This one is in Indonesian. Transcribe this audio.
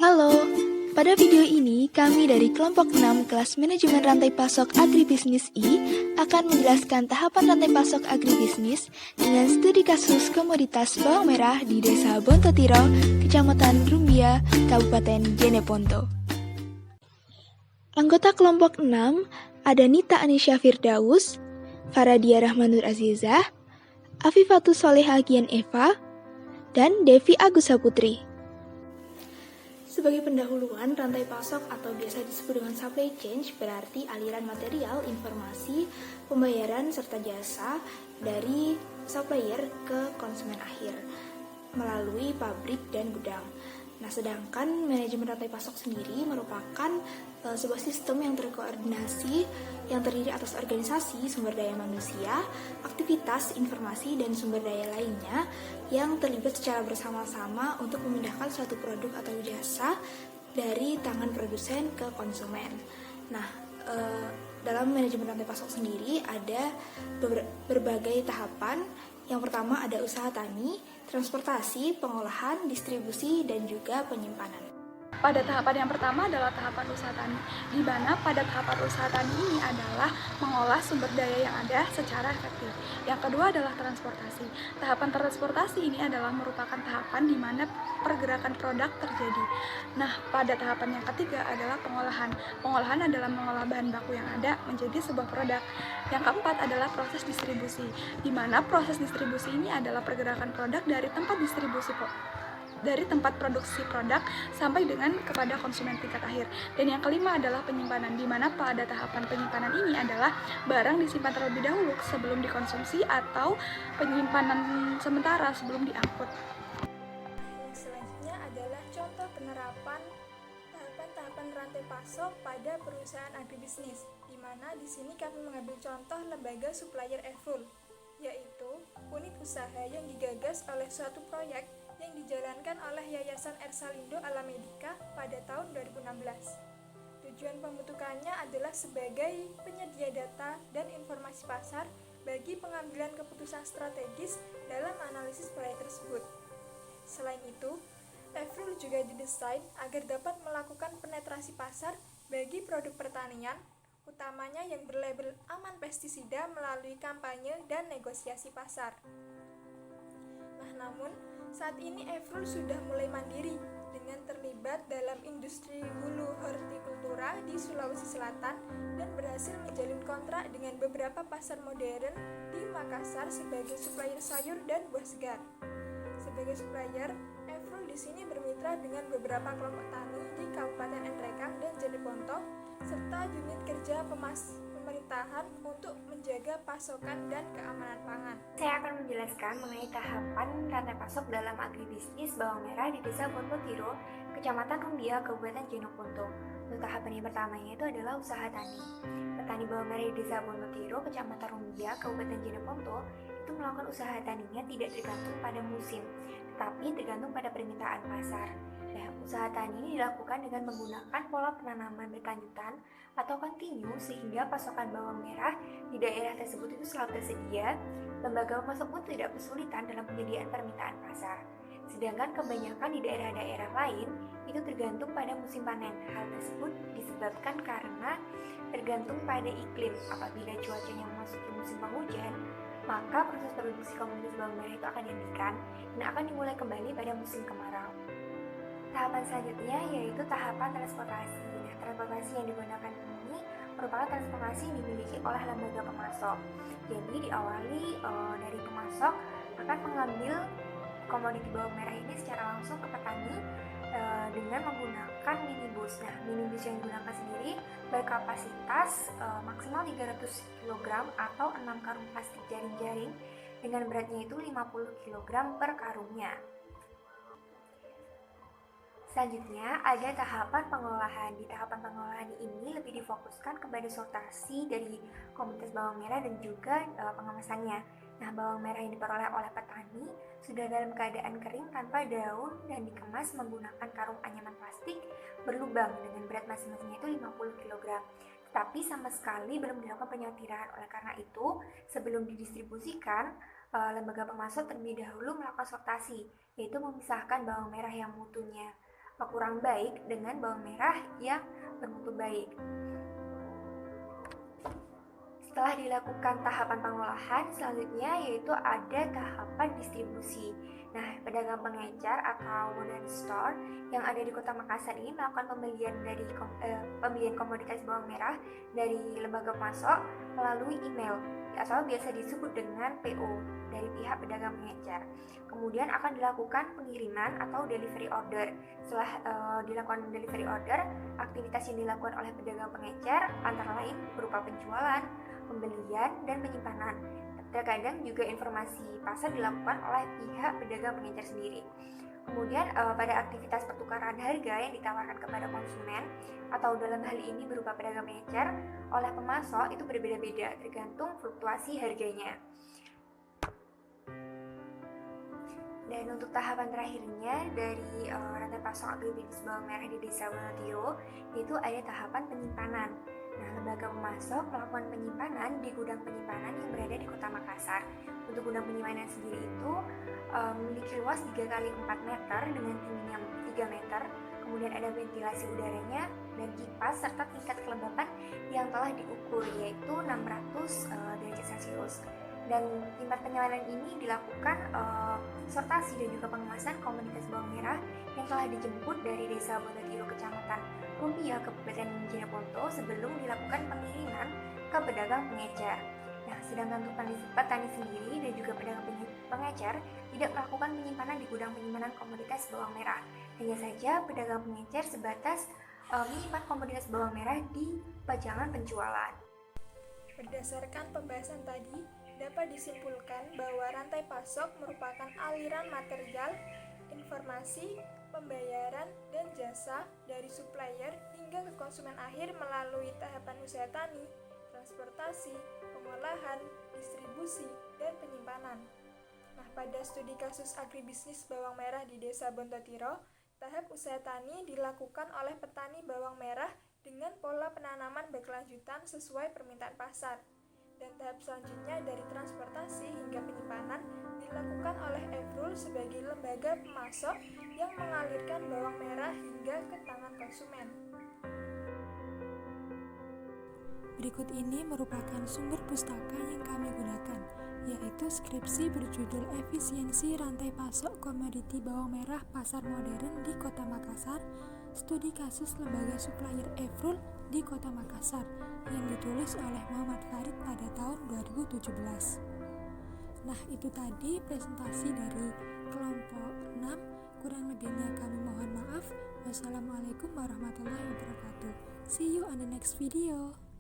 Halo, pada video ini kami dari kelompok 6 kelas manajemen rantai pasok agribisnis I akan menjelaskan tahapan rantai pasok agribisnis dengan studi kasus komoditas bawang merah di Desa Bontotiro, Kecamatan Rumbia, Kabupaten Jeneponto. Anggota kelompok 6 ada Nita Anisya Firdaus, Faradia Rahmanur Azizah, Afifatus Soleha Gian Eva, dan Devi Agusa Putri. Sebagai pendahuluan, rantai pasok atau biasa disebut dengan supply chain berarti aliran material, informasi, pembayaran, serta jasa dari supplier ke konsumen akhir melalui pabrik dan gudang. Nah, sedangkan manajemen rantai pasok sendiri merupakan sebuah sistem yang terkoordinasi yang terdiri atas organisasi, sumber daya manusia, aktivitas, informasi, dan sumber daya lainnya yang terlibat secara bersama-sama untuk memindahkan suatu produk atau jasa dari tangan produsen ke konsumen. Nah, dalam manajemen rantai pasok sendiri ada berbagai tahapan. Yang pertama ada usaha tani, transportasi, pengolahan, distribusi, dan juga penyimpanan. Pada tahapan yang pertama adalah tahapan usaha tani, di mana pada tahapan usaha tani ini adalah mengolah sumber daya yang ada secara efektif. Yang kedua adalah transportasi. Tahapan transportasi ini adalah merupakan tahapan di mana pergerakan produk terjadi. Nah, pada tahapan yang ketiga adalah pengolahan. Pengolahan adalah mengolah bahan baku yang ada menjadi sebuah produk. Yang keempat adalah proses distribusi, di mana proses distribusi ini adalah pergerakan produk dari tempat produksi produk sampai dengan kepada konsumen tingkat akhir. Dan yang kelima adalah penyimpanan, di mana pada tahapan penyimpanan ini adalah barang disimpan terlebih dahulu sebelum dikonsumsi atau penyimpanan sementara sebelum diangkut. Selanjutnya adalah contoh penerapan tahapan-tahapan rantai pasok pada perusahaan agribisnis, di mana di sini kami mengambil contoh lembaga supplier EFRUL, yaitu unit usaha yang digagas oleh suatu proyek yang dijalankan oleh Yayasan Ersalindo Alamedica pada tahun 2016. Tujuan pembentukannya adalah sebagai penyedia data dan informasi pasar bagi pengambilan keputusan strategis dalam analisis proyek tersebut. Selain itu, EFRUL juga didesain agar dapat melakukan penetrasi pasar bagi produk pertanian, utamanya yang berlabel aman pestisida melalui kampanye dan negosiasi pasar. Namun, saat ini EFRUL sudah mulai mandiri dengan terlibat dalam industri hulu hortikultura di Sulawesi Selatan dan berhasil menjalin kontrak dengan beberapa pasar modern di Makassar sebagai supplier sayur dan buah segar. Sebagai supplier, EFRUL di sini bermitra dengan beberapa kelompok tani di Kabupaten Nrekang dan Jeneponto serta unit kerja pemerintahan untuk menjaga pasokan dan keamanan pangan. Saya akan menjelaskan mengenai tahapan rantai pasok dalam agribisnis bawang merah di Desa Bontotiro, Kecamatan Rumbia, Kabupaten Jeneponto. Untuk tahapan yang pertamanya itu adalah usaha tani. Petani bawang merah di Desa Bontotiro, Kecamatan Rumbia, Kabupaten Jeneponto itu melakukan usaha taninya tidak tergantung pada musim, tetapi tergantung pada permintaan pasar. Nah, usaha tani ini dilakukan dengan menggunakan pola penanaman berkelanjutan atau kontinu sehingga pasokan bawang merah di daerah tersebut itu selalu tersedia. Lembaga pemasok pun tidak kesulitan dalam penyediaan permintaan pasar. Sedangkan kebanyakan di daerah-daerah lain itu tergantung pada musim panen. Hal tersebut disebabkan karena tergantung pada iklim. Apabila cuacanya memasuki musim penghujan, maka proses produksi komoditas bawang merah itu akan dihentikan dan akan dimulai kembali pada musim kemarau. Tahapan selanjutnya yaitu tahapan transportasi. Nah, transportasi yang digunakan ini merupakan transportasi yang dimiliki oleh lembaga pemasok. Jadi diawali dari pemasok akan mengambil komoditi bawang merah ini secara langsung ke petani dengan menggunakan minibus. Nah, minibus yang digunakan sendiri berkapasitas maksimal 300 kg atau 6 karung plastik jaring-jaring dengan beratnya itu 50 kg per karungnya. Selanjutnya ada tahapan pengolahan. Di tahapan pengolahan ini lebih difokuskan kepada sortasi dari komoditas bawang merah dan juga pengemasannya. Nah, bawang merah yang diperoleh oleh petani sudah dalam keadaan kering tanpa daun dan dikemas menggunakan karung anyaman plastik berlubang dengan berat masing-masingnya itu 50 kg. Tetapi sama sekali belum dilakukan penyortiran. Oleh karena itu, sebelum didistribusikan, lembaga pemasok terlebih dahulu melakukan sortasi, yaitu memisahkan bawang merah yang mutunya kurang baik dengan bawang merah yang bermutu baik. Setelah dilakukan tahapan pengolahan, selanjutnya yaitu ada tahapan distribusi. Nah, pedagang pengecer atau modern store yang ada di Kota Makassar ini melakukan pembelian komoditas bawang merah dari lembaga pemasok melalui email atau biasa disebut dengan PO dari pihak pedagang pengecer. Kemudian akan dilakukan pengiriman atau delivery order. Setelah dilakukan delivery order, aktivitas yang dilakukan oleh pedagang pengecer antara lain berupa penjualan, pembelian, dan penyimpanan. Terkadang juga informasi pasar dilakukan oleh pihak pedagang pengecer sendiri. Kemudian pada aktivitas pertukaran harga yang ditawarkan kepada konsumen atau dalam hal ini berupa pedagang pengecer oleh pemasok itu berbeda-beda tergantung fluktuasi harganya. Dan untuk tahapan terakhirnya dari rantai pasok agribisnis bawang merah di Desa Wonotiro yaitu ada tahapan penyimpanan. Nah, lembaga pemasok melakukan penyimpanan di gudang penyimpanan yang berada di Kota Makassar. Untuk gudang penyimpanan sendiri itu memiliki luas 3 x 4 meter dengan tingginya 3 meter. Kemudian ada ventilasi udaranya dan kipas serta tingkat kelembapan yang telah diukur yaitu 600 derajat Celcius. Dan tempat penyimpanan ini dilakukan sortasi dan juga pengemasan komoditas bawang merah yang telah dijemput dari Desa Wonotiro, Kecamatan Rumbia, Kabupaten Jeneponto sebelum dilakukan pengiriman ke pedagang pengecer. Nah, sedangkan untuk petani sendiri dan juga pedagang pengecer tidak melakukan penyimpanan di gudang penyimpanan komoditas bawang merah. Hanya saja pedagang pengecer sebatas menyimpan komoditas bawang merah di pajangan penjualan. Berdasarkan pembahasan tadi, dapat disimpulkan bahwa rantai pasok merupakan aliran material, informasi, pembayaran, dan jasa dari supplier hingga ke konsumen akhir melalui tahapan usaha tani, transportasi, pengolahan, distribusi, dan penyimpanan. Nah, pada studi kasus agribisnis bawang merah di Desa Wonotiro, tahap usaha tani dilakukan oleh petani bawang merah dengan pola penanaman berkelanjutan sesuai permintaan pasar. Dan tahap selanjutnya dari transportasi hingga penyimpanan dilakukan oleh Efrul sebagai lembaga pemasok yang mengalirkan bawang merah hingga ke tangan konsumen. Berikut ini merupakan sumber pustaka yang kami gunakan, yaitu skripsi berjudul Efisiensi Rantai Pasok Komoditi Bawang Merah Pasar Modern di Kota Makassar, studi kasus lembaga supplier Efrul di Kota Makassar, yang ditulis oleh Muhammad Farid pada tahun 2017. Nah, itu tadi presentasi dari kelompok 6. Kurang lebihnya kami mohon maaf. Wassalamualaikum warahmatullahi wabarakatuh. See you on the next video.